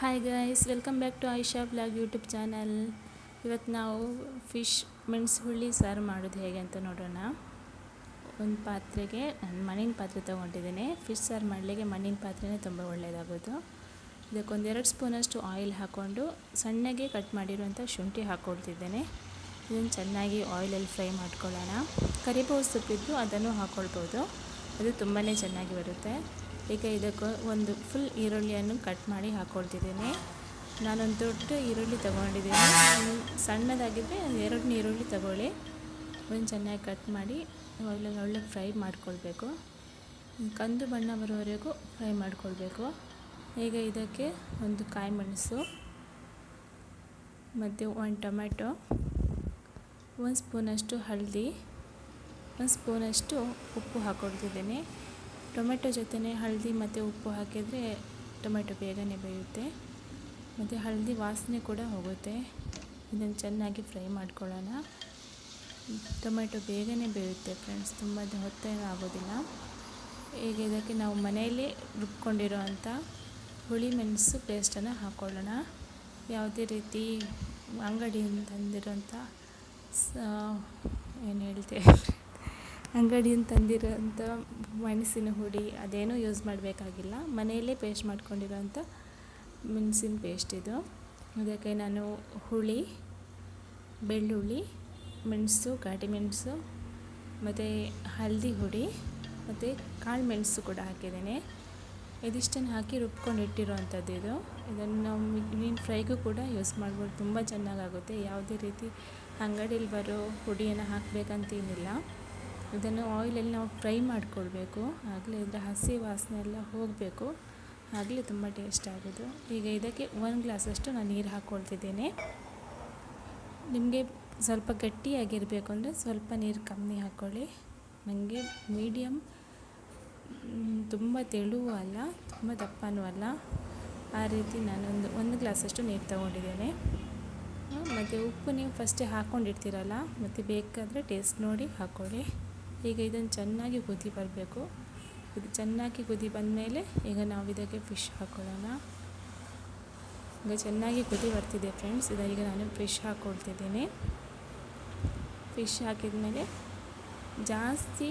Hi guys, welcome back to Aisha blog YouTube channel. ಇವತ್ತು ನಾವು fish ಮೆಣಸು ಹುಳಿ ಸಾರು ಮಾಡೋದು ಹೇಗೆ ಅಂತ ನೋಡೋಣ. ಒಂದು ಪಾತ್ರೆಗೆ ನಾನು ಮಣ್ಣಿನ ಪಾತ್ರೆ ತೊಗೊಂಡಿದ್ದೇನೆ. ಫಿಶ್ ಸಾರು ಮಾಡಲಿಕ್ಕೆ ಮಣ್ಣಿನ ಪಾತ್ರೆನೇ ತುಂಬ ಒಳ್ಳೆಯದಾಗೋದು. ಇದಕ್ಕೊಂದು 2 ಸ್ಪೂನಷ್ಟು ಆಯಿಲ್ ಹಾಕ್ಕೊಂಡು ಸಣ್ಣಗೆ ಕಟ್ ಮಾಡಿರುವಂಥ ಶುಂಠಿ ಹಾಕ್ಕೊಳ್ತಿದ್ದೇನೆ. ಇದನ್ನು ಚೆನ್ನಾಗಿ ಆಯಿಲಲ್ಲಿ ಫ್ರೈ ಮಾಡ್ಕೊಳ್ಳೋಣ. ಕರಿಬೇವು ಸೊಪ್ಪಿದ್ದು ಅದನ್ನು ಹಾಕ್ಕೊಳ್ಬೋದು, ಅದು ತುಂಬಾ ಚೆನ್ನಾಗಿ ಬರುತ್ತೆ. ಈಗ ಇದಕ್ಕೆ ಒಂದು ಫುಲ್ ಈರುಳ್ಳಿಯನ್ನು ಕಟ್ ಮಾಡಿ ಹಾಕ್ಕೊಳ್ತಿದ್ದೇನೆ. ನಾನೊಂದು ದೊಡ್ಡ ಈರುಳ್ಳಿ ತೊಗೊಂಡಿದ್ದೀನಿ. ಸಣ್ಣದಾಗಿದ್ದರೆ 2 ಈರುಳ್ಳಿ ತೊಗೊಳ್ಳಿ. ಒಂದು ಚೆನ್ನಾಗಿ ಕಟ್ ಮಾಡಿ ಒಳ್ಳೆ ಫ್ರೈ ಮಾಡ್ಕೊಳ್ಬೇಕು. ಕಂದು ಬಣ್ಣ ಬರೋವರೆಗೂ ಫ್ರೈ ಮಾಡ್ಕೊಳ್ಬೇಕು. ಈಗ ಇದಕ್ಕೆ ಒಂದು ಕಾಯಿ ಮೆಣಸು ಮತ್ತು 1 ಟೊಮೆಟೊ, 1 ಸ್ಪೂನಷ್ಟು ಹಳದಿ, 1 ಸ್ಪೂನಷ್ಟು ಉಪ್ಪು ಹಾಕ್ಕೊಳ್ತಿದ್ದೇನೆ. ಟೊಮೆಟೊ ಜೊತೆನೇ ಹಳದಿ ಮತ್ತು ಉಪ್ಪು ಹಾಕಿದರೆ ಟೊಮೆಟೊ ಬೇಗನೆ ಬೇಯುತ್ತೆ ಮತ್ತು ಹಳದಿ ವಾಸನೆ ಕೂಡ ಹೋಗುತ್ತೆ. ಇದನ್ನು ಚೆನ್ನಾಗಿ ಫ್ರೈ ಮಾಡ್ಕೊಳ್ಳೋಣ. ಟೊಮೆಟೊ ಬೇಗನೆ ಬೇಯುತ್ತೆ ಫ್ರೆಂಡ್ಸ್, ತುಂಬ ಹೊತ್ತೇನೂ ಆಗೋದಿಲ್ಲ. ಈಗ ಇದಕ್ಕೆ ನಾವು ಮನೆಯಲ್ಲೇ ರುಬ್ಕೊಂಡಿರೋವಂಥ ಹುಳಿ ಮೆಣಸು ಪೇಸ್ಟನ್ನು ಹಾಕ್ಕೊಳ್ಳೋಣ. ಯಾವುದೇ ರೀತಿ ಅಂಗಡಿಯಿಂದ ತಂದಿರೋಂಥ ಅಂಗಡಿಯಿಂದ ತಂದಿರೋಂಥ ಮೆಣಸಿನ ಹುಡಿ ಅದೇನೂ ಯೂಸ್ ಮಾಡಬೇಕಾಗಿಲ್ಲ. ಮನೆಯಲ್ಲೇ ಪೇಸ್ಟ್ ಮಾಡ್ಕೊಂಡಿರೋಂಥ ಮೆಣಸಿನ ಪೇಸ್ಟ್ ಇದು. ಅದಕ್ಕೆ ನಾನು ಹುಳಿ, ಬೆಳ್ಳುಳ್ಳಿ, ಮೆಣಸು, ಘಾಟಿ ಮೆಣಸು ಮತ್ತು ಹಳದಿ ಹುಡಿ ಮತ್ತು ಕಾಳು ಮೆಣಸು ಕೂಡ ಹಾಕಿದ್ದೇನೆ. ಇದಿಷ್ಟನ್ನು ಹಾಕಿ ರುಬ್ಕೊಂಡು ಇಟ್ಟಿರೋವಂಥದ್ದು ಇದು. ಇದನ್ನು ನಾವು ಮೀನು ಫ್ರೈಗೂ ಕೂಡ ಯೂಸ್ ಮಾಡ್ಬೋದು, ತುಂಬ ಚೆನ್ನಾಗಾಗುತ್ತೆ. ಯಾವುದೇ ರೀತಿ ಅಂಗಡಿಯಲ್ಲಿ ಬರೋ ಹುಡಿಯನ್ನು ಹಾಕಬೇಕಂತೇನಿಲ್ಲ. ಇದನ್ನು ಆಯಿಲಲ್ಲಿ ನಾವು ಫ್ರೈ ಮಾಡಿಕೊಳ್ಬೇಕು, ಆಗಲೇ ಇದರ ಹಸಿ ವಾಸನೆ ಎಲ್ಲ ಹೋಗಬೇಕು, ಆಗಲೇ ತುಂಬ ಟೇಸ್ಟ್ ಆಗೋದು. ಈಗ ಇದಕ್ಕೆ 1 ಗ್ಲಾಸಷ್ಟು ನಾನು ನೀರು ಹಾಕ್ಕೊಳ್ತಿದ್ದೇನೆ. ನಿಮಗೆ ಸ್ವಲ್ಪ ಗಟ್ಟಿಯಾಗಿರಬೇಕು ಅಂದರೆ ಸ್ವಲ್ಪ ನೀರು ಕಮ್ಮಿ ಹಾಕ್ಕೊಳ್ಳಿ. ನನಗೆ ಮೀಡಿಯಮ್, ತುಂಬ ತೆಳುವೂ ಅಲ್ಲ ತುಂಬ ದಪ್ಪನೂ ಅಲ್ಲ, ಆ ರೀತಿ ನಾನೊಂದು 1 ಗ್ಲಾಸಷ್ಟು ನೀರು ತೊಗೊಂಡಿದ್ದೇನೆ. ಮತ್ತು ಉಪ್ಪು ನೀವು ಫಸ್ಟೇ ಹಾಕ್ಕೊಂಡಿರ್ತೀರಲ್ಲ, ಮತ್ತು ಬೇಕಾದರೆ ಟೇಸ್ಟ್ ನೋಡಿ ಹಾಕ್ಕೊಳ್ಳಿ. ಈಗ ಇದನ್ನು ಚೆನ್ನಾಗಿ ಕುದಿ ಬರಬೇಕು. ಇದು ಚೆನ್ನಾಗಿ ಕುದಿ ಬಂದಮೇಲೆ ಈಗ ನಾವು ಇದಕ್ಕೆ ಫಿಶ್ ಹಾಕ್ಕೊಳ್ಳೋಣ. ಈಗ ಚೆನ್ನಾಗಿ ಕುದಿ ಬರ್ತಿದೆ ಫ್ರೆಂಡ್ಸ್. ಈಗ ನಾನು ಫಿಶ್ ಹಾಕ್ಕೊಳ್ತಿದ್ದೀನಿ. ಫಿಶ್ ಹಾಕಿದ ಮೇಲೆ ಜಾಸ್ತಿ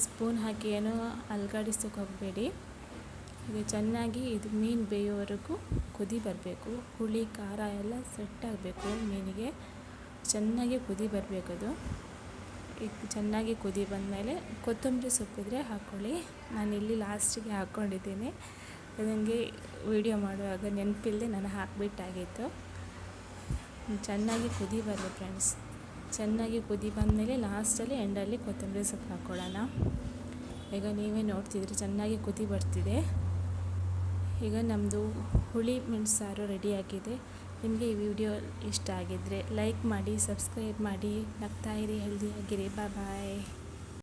ಸ್ಪೂನ್ ಹಾಕಿ ಏನೋ ಅಲುಗಾಡಿಸೋಕೆ ಹೋಗಬೇಡಿ. ಇದು ಚೆನ್ನಾಗಿ ಇದು ಮೀನು ಬೇಯೋವರೆಗೂ ಕುದಿ ಬರಬೇಕು. ಹುಳಿ ಖಾರ ಎಲ್ಲ ಸೆಟ್ ಆಗಬೇಕು ಮೀನಿಗೆ, ಚೆನ್ನಾಗಿ ಕುದಿ ಬರಬೇಕದು. ಈಗ ಚೆನ್ನಾಗಿ ಕುದಿ ಬಂದಮೇಲೆ ಕೊತ್ತಂಬರಿ ಸೊಪ್ಪಿದ್ರೆ ಹಾಕ್ಕೊಳ್ಳಿ. ನಾನಿಲ್ಲಿ ಲಾಸ್ಟಿಗೆ ಹಾಕ್ಕೊಂಡಿದ್ದೀನಿ, ನನಗೆ ವಿಡಿಯೋ ಮಾಡುವಾಗ ನೆನಪಿಲ್ಲದೆ ನಾನು ಹಾಕಿಬಿಟ್ಟಾಗಿತ್ತು. ಚೆನ್ನಾಗಿ ಕುದಿ ಬರಲಿ ಫ್ರೆಂಡ್ಸ್. ಚೆನ್ನಾಗಿ ಕುದಿ ಬಂದಮೇಲೆ ಲಾಸ್ಟಲ್ಲಿ ಎಂಡಲ್ಲಿ ಕೊತ್ತಂಬರಿ ಸೊಪ್ಪು ಹಾಕ್ಕೊಳ್ಳೋಣ. ಈಗ ನೀವೇ ನೋಡ್ತಿದ್ರಿ ಚೆನ್ನಾಗಿ ಕುದಿ ಬರ್ತಿದೆ. ಈಗ ನಮ್ಮದು ಹುಳಿ ಮೆಣಸು ಸಾರು ರೆಡಿಯಾಗಿದೆ. ನಿಮಗೆ ಈ ವಿಡಿಯೋ ಇಷ್ಟ ಆಗಿದ್ದರೆ ಲೈಕ್ ಮಾಡಿ, ಸಬ್ಸ್ಕ್ರೈಬ್ ಮಾಡಿ, ನಗ್ತಾಯಿರಿ, ಹೆಲ್ದಿಯಾಗಿರಿ. ಬಾಯ್.